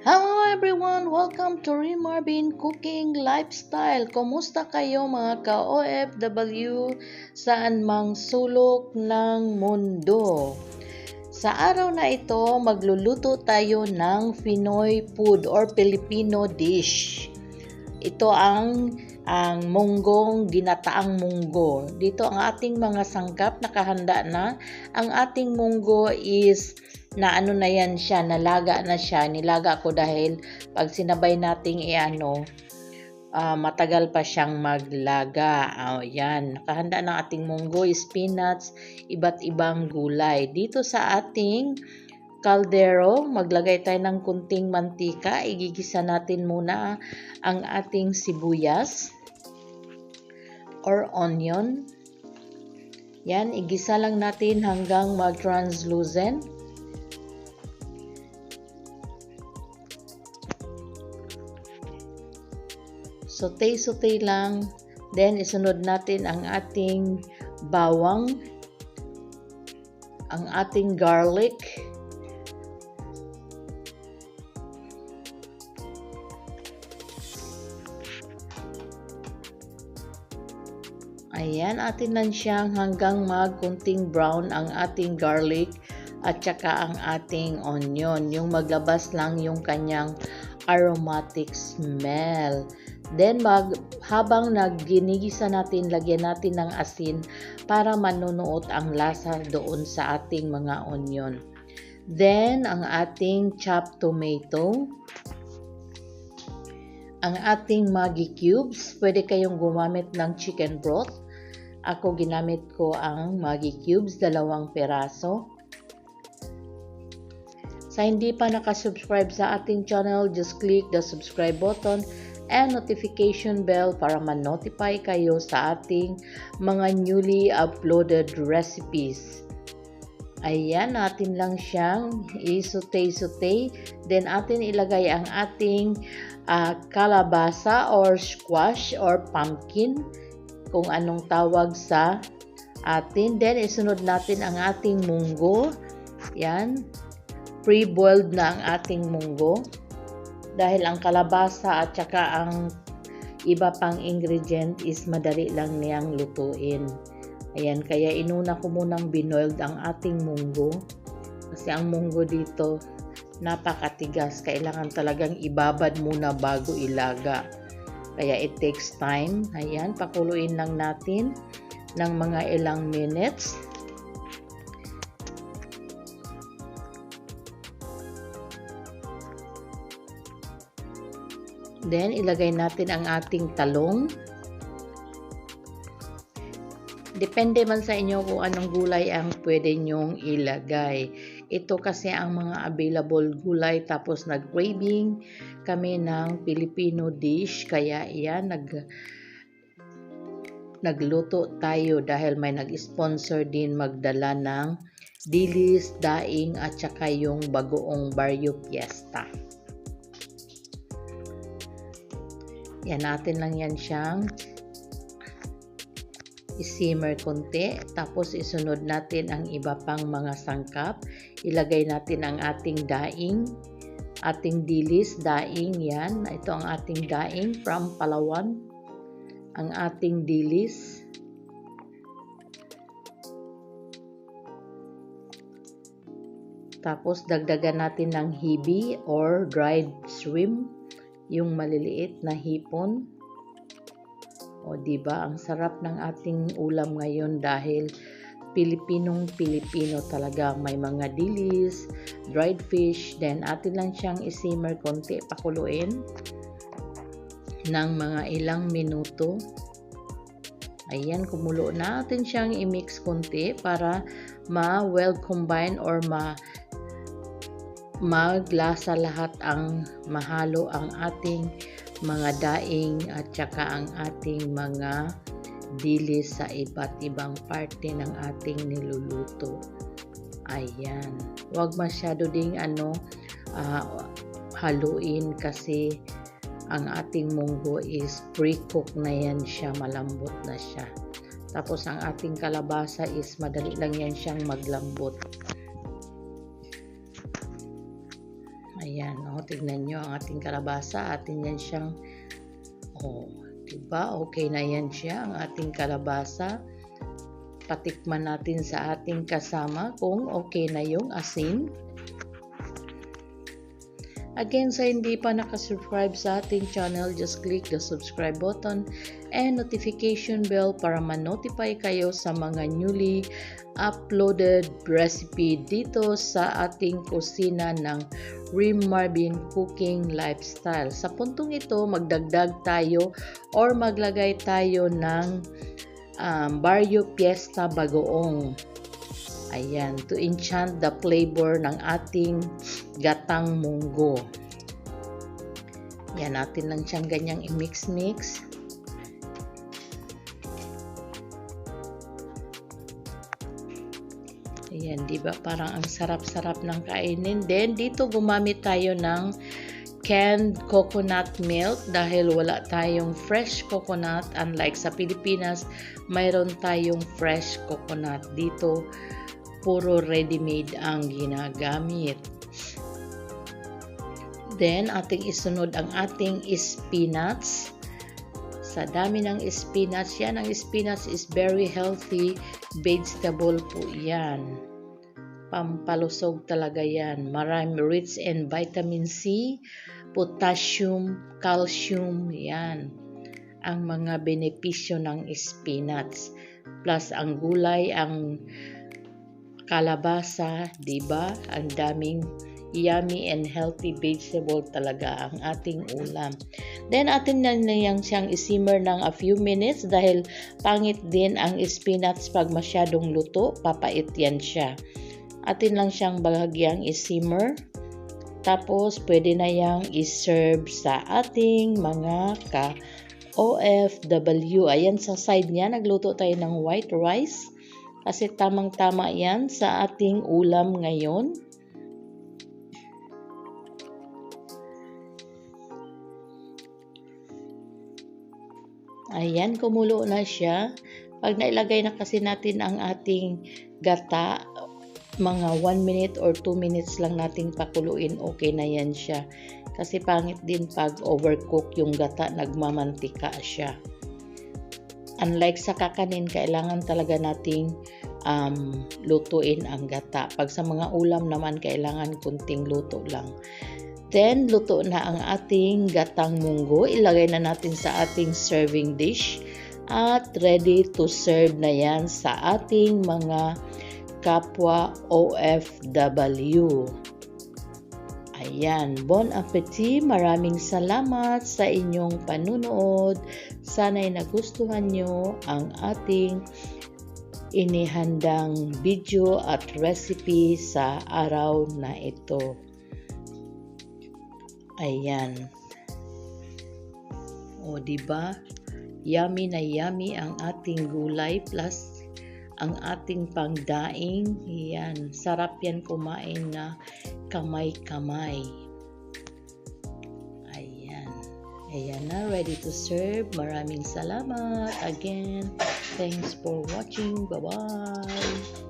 Hello everyone! Welcome to Marvin Cooking Lifestyle. Kumusta kayo mga ka-OFW saan mang sulok ng mundo? Sa araw na ito, magluluto tayo ng Pinoy food or Filipino dish. Ito ang munggong, ginataang munggo. Dito ang ating mga sangkap, nakahanda na. Ang ating munggo is na na yan siya, nalaga na siya. Nilaga ko dahil pag sinabay nating matagal pa siyang maglaga. Yan, nakahanda ng ating munggo, spinach, iba't ibang gulay. Dito sa ating kaldero, maglagay tayo ng kunting mantika. Igigisa natin muna ang ating sibuyas or onion. Yan, igisa lang natin hanggang mag-translucent. Saute lang. Then, isunod natin ang ating bawang, ang ating garlic, ayan, atin lang siyang hanggang magkunting brown ang ating garlic at saka ang ating onion. Yung maglabas lang yung kanyang aromatic smell. Then, habang ginigisa natin, lagyan natin ng asin para manunuot ang lasa doon sa ating mga onion. Then, ang ating chopped tomato, ang ating Maggi cubes. Pwede kayong gumamit ng chicken broth. Ako ginamit ko ang Maggi cubes, 2 peraso. Sa hindi pa nakasubscribe sa ating channel, just click the subscribe button and notification bell para ma-notify kayo sa ating mga newly uploaded recipes. Ayan, natin lang siyang i-saute. Then, atin ilagay ang ating kalabasa or squash or pumpkin, kung anong tawag sa atin. Then, isunod natin ang ating munggo. Yan, pre-boiled na ang ating munggo. Dahil ang kalabasa at saka ang iba pang ingredient is madali lang niyang lutuin. Ayan, kaya inuna ko munang binoiled ang ating munggo. Kasi ang munggo dito, napakatigas. Kailangan talagang ibabad muna bago ilaga. Kaya it takes time. Ayan, pakuluin lang natin ng mga ilang minutes. Then, ilagay natin ang ating talong. Depende man sa inyo kung anong gulay ang pwede nyong ilagay. Ito kasi ang mga available gulay. Tapos, nag-craving kami ng Filipino dish. Kaya, yan, nagluto tayo dahil may nag-sponsor din magdala ng dilis, daing, at saka yung bagoong Barrio Fiesta. Yan, natin lang yan siyang i-simmer konti. Tapos, isunod natin ang iba pang mga sangkap. Ilagay natin ang ating daing, ating dilis, daing, yan. Ito ang ating daing from Palawan. Ang ating dilis. Tapos, dagdagan natin ng hibi or dried shrimp. Yung maliliit na hipon. O diba, ang sarap ng ating ulam ngayon dahil Pilipino talaga. May mga dilis, dried fish, then atin lang siyang i-simmer konti, pakuluin ng mga ilang minuto. Ayan, kumulo na. Atin siyang i-mix konti para ma-well combine or maglasa lahat, ang mahalo ang ating mga daing at saka ang ating mga dilis sa iba't ibang parte ng ating niluluto. Ayan, huwag masyado ding haluin kasi ang ating munggo is pre-cook na yan siya, malambot na siya. Tapos ang ating kalabasa is madali lang yan siyang maglambot. Ayan, tignan nyo ang ating kalabasa. Atin yan siyang, diba? Okay na yan siya, ang ating kalabasa. Patikman natin sa ating kasama kung okay na yung asin. Again, sa hindi pa nakasubscribe sa ating channel, just click the subscribe button and notification bell para ma-notify kayo sa mga newly uploaded recipe dito sa ating kusina ng Rim Marvin Cooking Lifestyle. Sa puntong ito, magdagdag tayo or maglagay tayo ng Barrio Fiesta Bagoong. Ayan, to enchant the flavor ng ating gatang munggo. Yan, natin lang siyang ganyang i-mix-mix. Ayan, diba? Parang ang sarap-sarap ng kainin. Then, dito gumamit tayo ng canned coconut milk dahil wala tayong fresh coconut. Unlike sa Pilipinas, mayroon tayong fresh coconut. Dito, puro ready-made ang ginagamit. Then, ating isunod ang ating spinach. Sa dami ng spinach, yan, ang spinach is very healthy vegetable po yan. Pampalusog talaga yan. Marami rich in vitamin C, potassium, calcium, yan. Ang mga benepisyo ng spinach. Plus, ang gulay, ang kalabasa, diba? Ang daming yummy and healthy vegetable talaga ang ating ulam. Then, atin na niyang siyang isimmer ng a few minutes dahil pangit din ang spinach pag masyadong luto, papait yan siya. Atin lang siyang bahagyang isimmer. Tapos, pwede na yang iserve sa ating mga OFW. Ayan, sa side niya, nagluto tayo ng white rice. Kasi tamang-tama yan sa ating ulam ngayon. Ayan, kumulo na siya. Pag nailagay na kasi natin ang ating gata, mga 1 minute or 2 minutes lang nating pakuluin, okay na yan siya. Kasi pangit din pag overcook yung gata, nagmamantika siya. Unlike sa kakanin, kailangan talaga nating lutuin ang gata. Pag sa mga ulam naman, kailangan kunting luto lang. Then, luto na ang ating gatang munggo. Ilagay na natin sa ating serving dish. At ready to serve na yan sa ating mga kapwa OFW. Ayan, bon appetit. Maraming salamat sa inyong panunood. Sana'y nagustuhan nyo ang ating inihandang video at recipe sa araw na ito. Ayan. O, diba? Yummy na yummy ang ating gulay plus ang ating pangdaing. Ayan. Sarap yan kumain na kamay-kamay. Ayan. Ayan na. Ready to serve. Maraming salamat. Again, thanks for watching. Bye-bye.